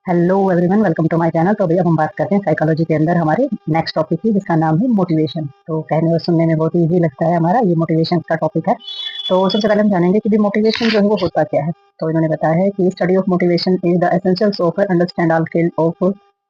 Hello everyone, welcome to my channel. तो अभी अब हम बात करते हैं साइकोलॉजी के अंदर हमारे नेक्स्ट टॉपिक की, जिसका नाम है मोटिवेशन। तो कहने और सुनने में बहुत इजी लगता है, हमारा ये मोटिवेशन का टॉपिक है। तो सबसे पहले हम जानेंगे कि मोटिवेशन जो है वो होता क्या है। तो इन्होंने बताया है कि study of motivation is the essentials of understand all field of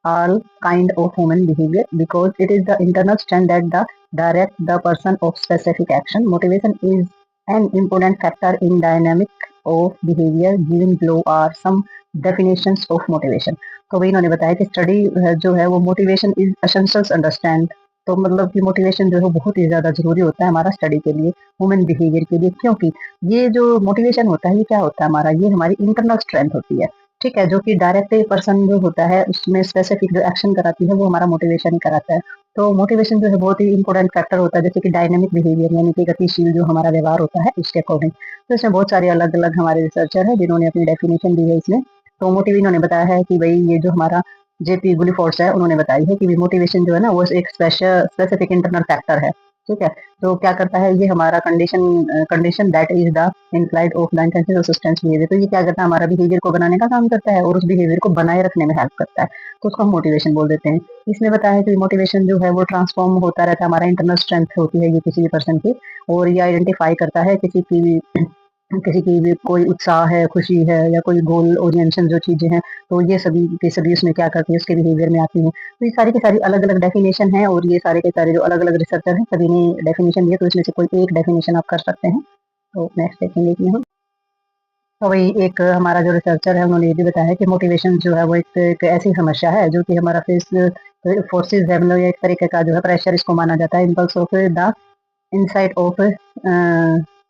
all kind of human behaviour because it is the internal strength that the direct the person of specific action. Motivation is an important factor in dynamic of behaviour given below are some definitions of motivation. तो वही इन्होंने बताया कि study जो है वो motivation is essentials understand. तो मतलब कि मोटिवेशन जो है बहुत ही ज्यादा जरूरी होता है हमारा स्टडी के लिए, ह्यूमन बिहेवियर के लिए, क्योंकि ये जो मोटिवेशन होता है ये क्या होता है हमारा, ये हमारी इंटरनल स्ट्रेंथ होती है। ठीक है, जो कि डायरेक्ट पर्सन जो होता है उसमें स्पेसिफिक जो एक्शन कराती है वो हमारा मोटिवेशन ही कराता है। तो मोटिवेशन जो है बहुत ही इंपॉर्टेंट फैक्टर होता है, जैसे कि डायनेमिक बिहेवियर यानी कि गतिशील जो हमारा व्यवहार होता है इसके अकॉर्डिंग। तो इसमें बहुत सारे अलग अलग हमारे रिसर्चर है जिन्होंने अपनी डेफिनेशन दी है इसमें। तो मोटिव इन्होंने बताया है कि भाई ये जो हमारा जेपी गुलिफोर्स है उन्होंने बताई है कि मोटिवेशन जो है ना वो एक स्पेसिफिक इंटरनल फैक्टर है। ठीक है, तो क्या करता है ये हमारा condition that is the implied of the intensive sustains behaviour. तो ये क्या करता है, हमारा बिहेवियर को बनाने का काम करता है और उस बिहेवियर को बनाए रखने में हेल्प करता है। तो उसको हम मोटिवेशन बोल देते हैं। इसमें बताया है कि मोटिवेशन जो है वो ट्रांसफॉर्म होता रहता है, हमारा इंटरनल स्ट्रेंथ होती है ये किसी भी पर्सन की। और ये आइडेंटिफाई करता है किसी की भी कोई उत्साह है, खुशी है या कोई गोल ओरिएंटेशन जो चीजें हैं, तो ये सभी के सभी उसमें क्या करती है, उसके बिहेवियर में आती है। तो ये सारी की सारी अलग अलग डेफिनेशन है और ये सारे के सारे जो अलग अलग रिसर्चर हैं सभी ने डेफिनेशन दिया, तो इसमें से कोई एक डेफिनेशन आप कर सकते हैं। तो नेक्स्ट देखेंगे इसमें हम। तो वही एक हमारा जो रिसर्चर है उन्होंने ये भी बताया कि मोटिवेशन जो है वो एक ऐसी समस्या है जो कि हमारा फेस फोर्सेज है, मतलब ये एक तरीके का जो है प्रेशर इसको माना जाता है, impulse of the insight of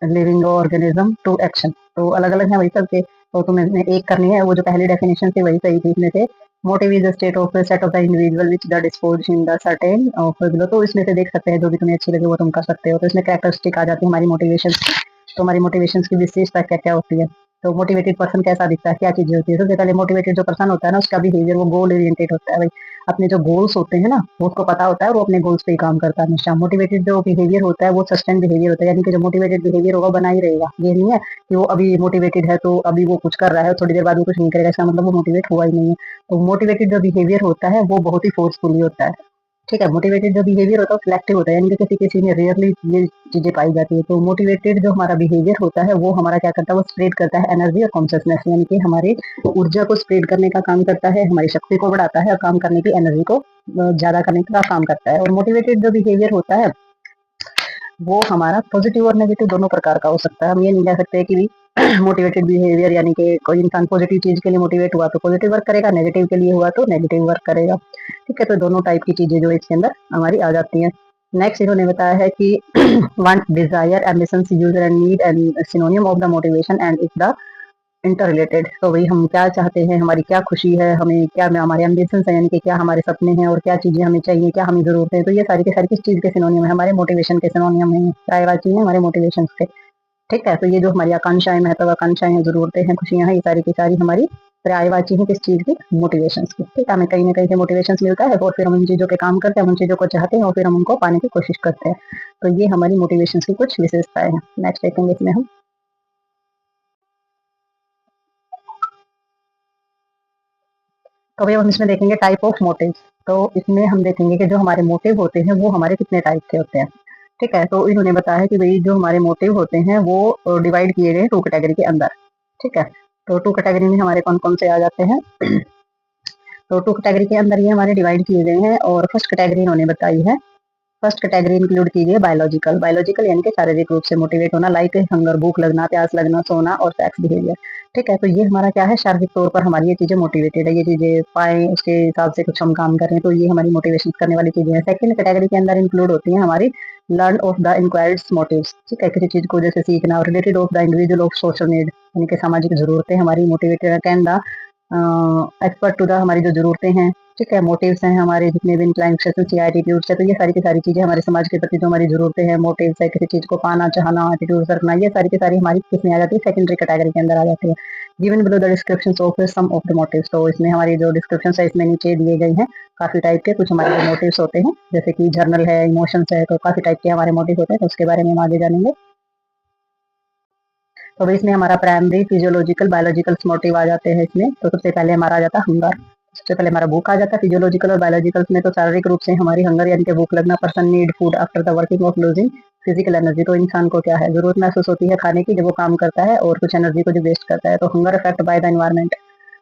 living organism to action. तो अलग अलग है वही सबके, तो तुम्हें एक करनी है। वो जो पहली डेफिनेशन थी वही सही थी इसमें से। Motive is the state of set of the individual which the dispose in the certain of below. तो इसमें से देख सकते हैं जो भी तुम्हें अच्छी लगे वो तुम कर सकते हो। तो इसमें कैरेक्टरिस्टिक आ जाती है हमारी मोटिवेशन। तो हमारी मोटिवेशन की विशेषता क्या क्या होती है। तो मोटिवेटेड पर्सन कैसा दिखता है, क्या चीजें होती है। सबसे पहले मोटिवेटेड जो पर्सन होता है ना उसका बिहेवियर वो गोल ओरिएंटेड होता है भाई। अपने जो गोल्स होते हैं ना वो उसको पता होता है और वो अपने गोल्स पे ही काम करता है हमेशा। मोटिवेटेड जो बिहेवियर होता है वो सस्टेन बिहेवियर होता है, यानी कि जो मोटिवेटेड बिहेवियर होगा बना ही रहेगा। ये नहीं है कि वो अभी मोटिवेटेड है तो अभी वो कुछ कर रहा है थोड़ी देर बाद वो कुछ नहीं करेगा, इसका मतलब वो मोटिवेट हुआ ही नहीं है। तो मोटिवेटेड जो बिहेवियर होता है वो बहुत ही फोर्सफुली होता है। ठीक है, मोटिवेटेड जो बिहेवियर होता है वो सिलेक्टिव होता है, यानी कि किसी किसी में रेयरली ये चीजें पाई जाती है। तो मोटिवेटेड जो हमारा बिहेवियर होता है वो हमारा क्या करता है, वो स्प्रेड करता है एनर्जी और कॉन्शियसनेस, यानी कि हमारे ऊर्जा को स्प्रेड करने का काम करता है, हमारी शक्ति को बढ़ाता है और काम करने की एनर्जी को ज्यादा करने का काम करता है। और मोटिवेटेड जो बिहेवियर होता है वो हमारा पॉजिटिव और नेगेटिव दोनों प्रकार का हो सकता है। हम ये नहीं कह सकते कि मोटिवेटेड बिहेवियर यानी कि कोई इंसान पॉजिटिव चीज के लिए मोटिवेट हुआ तो पॉजिटिव वर्क करेगा, नेगेटिव के लिए हुआ तो नेगेटिव वर्क करेगा। ठीक है, तो दोनों टाइप की चीजें जो इसके अंदर हमारी आ जाती हैं। नेक्स्ट इन्होंने बताया है कि want, desire, ambitions, user and need and synonym of the motivation and is the interrelated. तो भाई हम क्या चाहते हैं, हमारी क्या खुशी है, हमें क्या हमारे एम्बिशंस है, यानी कि क्या हमारे सपने हैं और क्या चीजें हमें चाहिए, क्या हमें जरूरत है। तो ये सारी की सारी किस चीज के सिनोनियम है, हमारे मोटिवेशन के सिनोनियम है, प्रायवाची है हमारे मोटिवेशन के। ठीक है, तो ये जो हमारी आकांक्षाएं, महत्वाकांक्षाएं हैं, जरूरतें हैं, खुशियां हैं, ये सारी की सारी हमारी पर्यायवाची है किस चीज की, मोटिवेशन की। ठीक है, हमें कहीं ना कहीं से मोटिवेशन मिलता है और फिर हम उन चीजों पे काम करते हैं, हम उन चीजों को चाहते हैं और फिर हम उनको पाने की कोशिश करते हैं। तो ये हमारी मोटिवेशन की कुछ विशेषताएं हैं। नेक्स्ट देखेंगे इसमें हम। तो भाई हम इसमें देखेंगे टाइप ऑफ मोटिव। तो इसमें हम देखेंगे कि जो हमारे मोटिव होते हैं वो हमारे कितने टाइप के होते हैं। ठीक है, तो इन्होंने बताया है कि भाई जो हमारे मोटिव होते हैं वो डिवाइड किए गए टू कैटेगरी के अंदर। ठीक है, तो टू कैटेगरी में हमारे कौन कौन से आ जाते हैं। तो टू कैटेगरी के अंदर ये हमारे डिवाइड किए गए हैं। और फर्स्ट कैटेगरी इन्होंने बताई है, फर्स्ट कैटेगरी इंक्लूड की गई बायोलॉजिकल। बायोलॉजिकल यानी कि शारीरिक रूप से मोटिवेट होना, लाइक हंगर, भूख लगना, प्यास लगना, सोना और सेक्स बिहेवियर। ठीक है, तो ये हमारा क्या है, शारीरिक तौर पर हमारी ये चीजें मोटिवेटेड है, ये चीजें पाए उसके हिसाब से कुछ हम काम कर रहे हैं, तो ये हमारी मोटिवेशन करने वाली चीजें हैं। सेकंड कैटेगरी के अंदर इंक्लूड होती है हमारी learn of the inquired motives. ठीक है, किसी चीज को जैसे सीखना, और related of the individual of social need, यानी कि सामाजिक जरूरतें हमारी motivated can the expert to the हमारी जो जरूरतें हैं। ठीक है, मोटिव्स हैं हमारे जितने भी इंक्लाइनेशंस या एटीट्यूड्स है, तो ये सारी की सारी चीजें हमारे समाज के प्रति जो हमारी जरूरतें हैं, मोटिव्स है, किसी चीज को पाना चाहना, एटीट्यूड रखना, ये सारी की सारी हमारी किसमें आ जाती है, सेकेंडरी कैटेगरी के अंदर आ जाती है। Given below the description of some of the motives. तो इसमें हमारी जो डिस्क्रिप्शन है इसमें नीचे दिए गए हैं काफी टाइप के कुछ हमारे जो मोटिव्स होते हैं, जैसे कि जर्नल है, इमोशंस है, तो काफी टाइप के हमारे मोटिव होते हैं, तो उसके बारे में हम आगे जानेंगे। तो इसमें हमारा प्राइमरी, फिजियोलॉजिकल, बायोलॉजिकल मोटिव आ जाते हैं इसमें। तो सबसे पहले हमारा आ जाता है हंगर। सबसे पहले हमारा भूख आ जाता है। फिजियोलॉजिकल और बायोलॉजिकल में तो शारीरिक रूप से हमारी हंगर यानी कि भूख लगना, person need food after the working of losing physical energy. तो इंसान को क्या है, जरूरत महसूस होती है खाने की जब वो काम करता है और कुछ एनर्जी को जो वेस्ट करता है। तो hunger effect by the environment,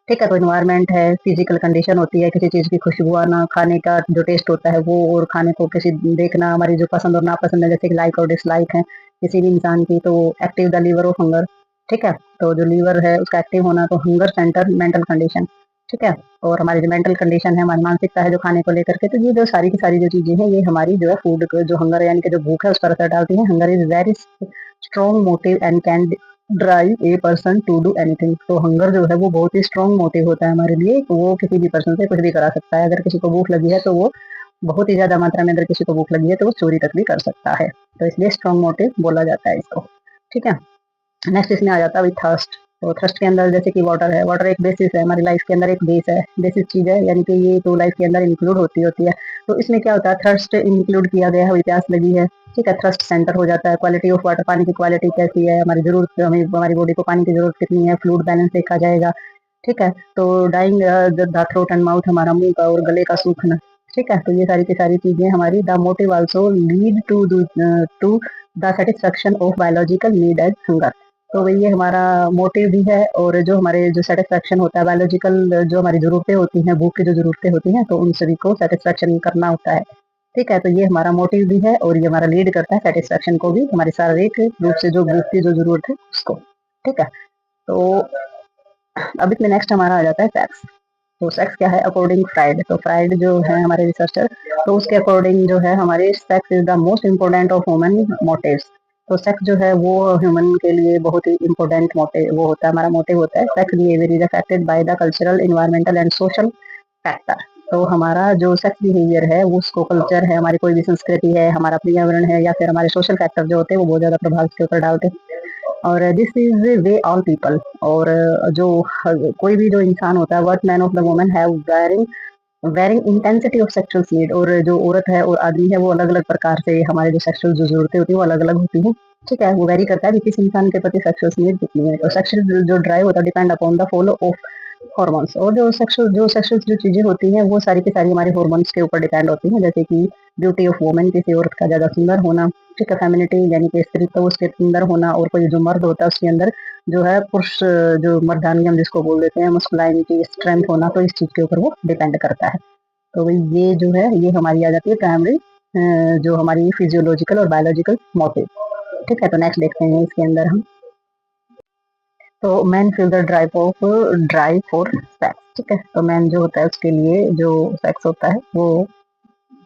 ठीक है। तो एनवायरमेंट है, फिजिकल कंडीशन होती है, किसी चीज की खुशबू आना, खाने का जो टेस्ट होता है वो, और खाने को किसी देखना, हमारी जो पसंद और नापसंद है जैसे कि लाइक और डिसलाइक है किसी भी इंसान की। तो active the lever of hunger, ठीक है। तो जो लीवर है उसका एक्टिव होना, तो हंगर सेंटर मेंटल कंडीशन, ठीक है। और हमारी जो मेंटल कंडीशन है, हमारी मानसिकता है जो खाने को लेकर के, तो ये जो सारी की सारी जो चीजें हैं ये हमारी जो है फूड जो हंगर यानी कि जो भूख है उस पर असर डालती है। Hunger is very strong motive and can drive a person to do anything. तो हंगर जो है वो बहुत ही स्ट्रॉन्ग मोटिव होता है हमारे लिए, तो वो किसी भी पर्सन से कुछ भी करा सकता है। अगर किसी को भूख लगी है तो वो बहुत ही ज्यादा मात्रा में, अगर किसी को भूख लगी है तो वो चोरी तक भी कर सकता है। तो इसलिए स्ट्रॉन्ग मोटिव बोला जाता है इसको, ठीक है। नेक्स्ट इसमें आ जाता है थर्स्ट। तो थर्स्ट के अंदर जैसे कि वाटर है, वाटर एक बेसिस है हमारी लाइफ के अंदर, एक बेस है, बेसिस चीज है, यानी कि ये तो लाइफ के अंदर इंक्लूड होती है। तो इसमें क्या होता है, थर्स्ट इंक्लूड किया गया है, प्यास लगी है, ठीक है। थ्रस्ट सेंटर हो जाता है। क्वालिटी ऑफ वाटर, पानी की क्वालिटी कैसी है, हमारी जरूरत, हमें हमारी बॉडी को पानी की जरूरत कितनी है, फ्लूइड बैलेंस देखा जाएगा, ठीक है। तो dying the throat and mouth, हमारा मुंह का और गले का सूखना, ठीक है। तो ये सारी की सारी चीजें हमारी, the motive also lead to the satisfaction of biological need as hunger. तो वही ये हमारा मोटिव भी है, और जो हमारे जो सेटिस्फेक्शन होता है बायोलॉजिकल, जो हमारी जरूरतें होती हैं, भूख की जो जरूरतें होती हैं, तो उन सभी को सेटिस्फेक्शन करना होता है, ठीक है। तो ये हमारा मोटिव भी है और ये हमारा लीड करता है सेटिस्फेक्शन को भी, हमारी शारीरिक रूप से जो भूख की जो जरूरत है उसको, ठीक है। तो अब इसमें नेक्स्ट हमारा आ जाता है सेक्स। तो सेक्स क्या है अकॉर्डिंग फ्राइड, तो फ्राइड जो है हमारे रिसर्चर, तो उसके अकॉर्डिंग जो है हमारे sex is the most important of human motives. तो सेक्स जो है वो ह्यूमन के लिए बहुत ही इम्पोर्टेंट मोटिव वो होता है, हमारा मोटिव होता है। Sex behaviour is affected by the cultural, environmental and social factor. तो हमारा जो सेक्स बिहेवियर है वो उसको कल्चर है, हमारी कोई भी संस्कृति है, हमारा पर्यावरण है, या फिर हमारे सोशल फैक्टर जो होते हैं वो बहुत ज्यादा प्रभाव इसके ऊपर डालते हैं। और this is way all people, और जो कोई भी जो इंसान होता है, worth man of the woman have varying intensity of sexual need, और जो औरत है और आदमी है वो अलग अलग प्रकार से, हमारे जो सेक्सुअल जो जरूरतें होती है वो अलग अलग होती है, ठीक है। वो वेरी करता है कि किस इंसान के प्रति सेक्सुअल नीड कितनी है। तो सेक्सुअल जो ड्राइव होता है depend upon the follow of hormones, और जो सेक्सुअल जो चीजें होती हैं वो सारी की सारी हमारे हॉर्मोन्स के ऊपर डिपेंड होती हैं, जैसे कि ब्यूटी ऑफ वुमन, किसी औरत का ज्यादा सुंदर होना, ठीक है। फेमिनिटी यानी कि स्त्रीत्व उसके सुंदर होना, और कोई जो मर्द होता है उसके अंदर जो है पुरुष, जो मर्दानी हम जिसको बोल देते हैं, मस्कुलाइनिटी, स्ट्रेंथ होना, तो इस चीज के ऊपर वो डिपेंड करता है। तो भाई ये जो है ये हमारी आ जाती है प्राइमरी, जो हमारी फिजियोलॉजिकल और बायोलॉजिकल मोटिव, ठीक है। तो नेक्स्ट देखते हैं इसके अंदर हम, तो man feel the drive for sex, ठीक है। तो मैन जो होता है उसके लिए जो सेक्स होता है वो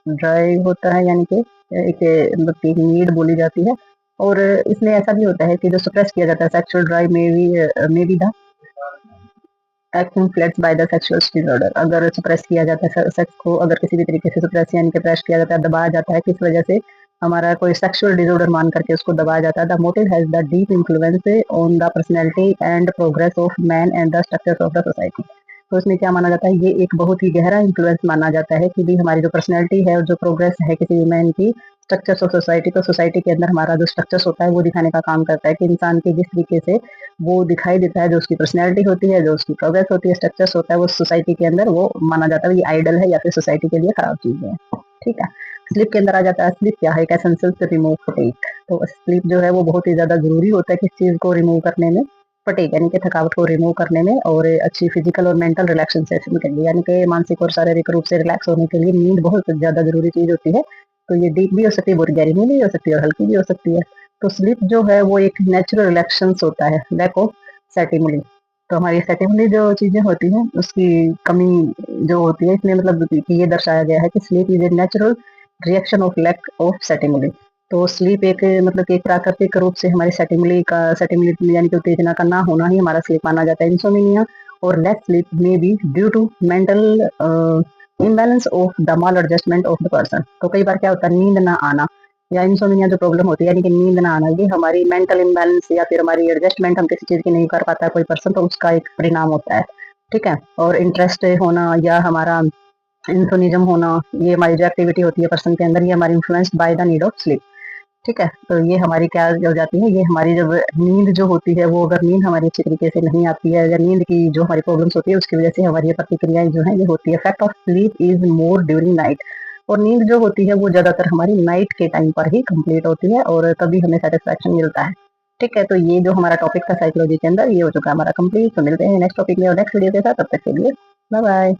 ड्राइव होता है, यानी कि एक मतलब की नीड बोली जाती है। और इसमें ऐसा भी होता है कि जो सप्रेस किया जाता है सेक्सुअल ड्राइव में भी the influenced by the sexual disorder. अगर सप्रेस किया जाता है सेक्स को, अगर किसी भी तरीके से सप्रेस यानी कि प्रेस किया जाता है, दबाया जाता है, किस वजह से, हमारा कोई सेक्सुअल डिसऑर्डर मान करके उसको दबाया जाता है। The motive has the deep influence on the personality and progress of man and the structures of the society. तो इसमें क्या माना जाता है, ये एक बहुत ही गहरा इन्फ्लुएंस माना जाता है कि भी हमारी जो पर्सनैलिटी है और जो प्रोग्रेस है किसी भी मैन की, स्ट्रक्चर्स ऑफ सोसाइटी, तो सोसाइटी के अंदर हमारा जो स्ट्रक्चर्स होता है वो दिखाने का काम करता है कि इंसान की जिस तरीके से वो दिखाई देता है, जो उसकी पर्सनैलिटी होती है, जो उसकी प्रोग्रेस होती है, स्ट्रक्चर्स होता है, वो सोसाइटी के अंदर वो माना जाता है ये आइडल है या फिर सोसाइटी के लिए खराब चीज है, ठीक है। स्लीप के अंदर आ जाता है। स्लीप क्या है, एक एसेंशियल टू रिमूव फटीग। तो स्लीप जो है वो बहुत ही ज्यादा जरूरी होता है किस चीज को रिमूव करने में, फटीग यानी कि थकावट को रिमूव करने में, और अच्छी फिजिकल और मेंटल रिलैक्सेशन के लिए, यानी कि मानसिक और शारीरिक रूप से रिलैक्स होने के लिए नींद बहुत ज्यादा जरूरी चीज होती है। तो ये डीप भी हो सकती है, बहुत गहरी नींद भी हो सकती है, और हल्की भी हो सकती है। तो स्लीप जो है वो एक नेचुरल रिलैक्शन होता है, लैक ऑफ सेटिमुली। तो हमारी सेटिमुली जो चीजें होती हैं उसकी कमी जो होती है, इसमें मतलब कि ये दर्शाया गया है कि sleep is a natural reaction of lack of stimuli. तो स्लीप एक मतलब कि एक प्राकृतिक रूप से हमारी सेटिमुली यानी कि उत्तेजना का ना होना ही हमारा स्लीप माना जाता है। Insomnia or less sleep may be due to mental imbalance of the maladjustment of the person. तो कई बार क्या होता है, नींद ना आना या इंसोमिनिया जो प्रॉब्लम होती है यानी कि नींद ना आना, ये हमारी मेंटल इम्बैलेंस या फिर हमारी एडजस्टमेंट, हम किसी चीज की नहीं कर पाता है कोई पर्सन, तो उसका एक परिणाम होता है, ठीक है। और इंटरेस्ट होना या हमारा इंसोनिज्म होना, ये हमारी जो एक्टिविटी होती है पर्सन के अंदर, ये हमारी influenced by the need of sleep, ठीक है, तो ये हमारी क्या हो जाती है, ये हमारी जब नींद जो होती है, वो अगर नींद हमारी अच्छी तरीके से नहीं आती है या नींद की जो हमारी प्रॉब्लम्स होती है उसकी वजह से हमारी ये प्रतिक्रियाएं जो है ये होती है। Effect of sleep is more during night. और नींद जो होती है वो ज्यादातर हमारी नाइट के टाइम पर ही कंप्लीट होती है और तभी हमें सेटिस्फेक्शन मिलता है। ठीक है, तो ये जो हमारा टॉपिक था साइकोलॉजी के अंदर ये हो चुका है हमारा कंप्लीट। तो मिलते हैं नेक्स्ट टॉपिक में और नेक्स्ट वीडियो के साथ, तब तक के लिए बाय बाय।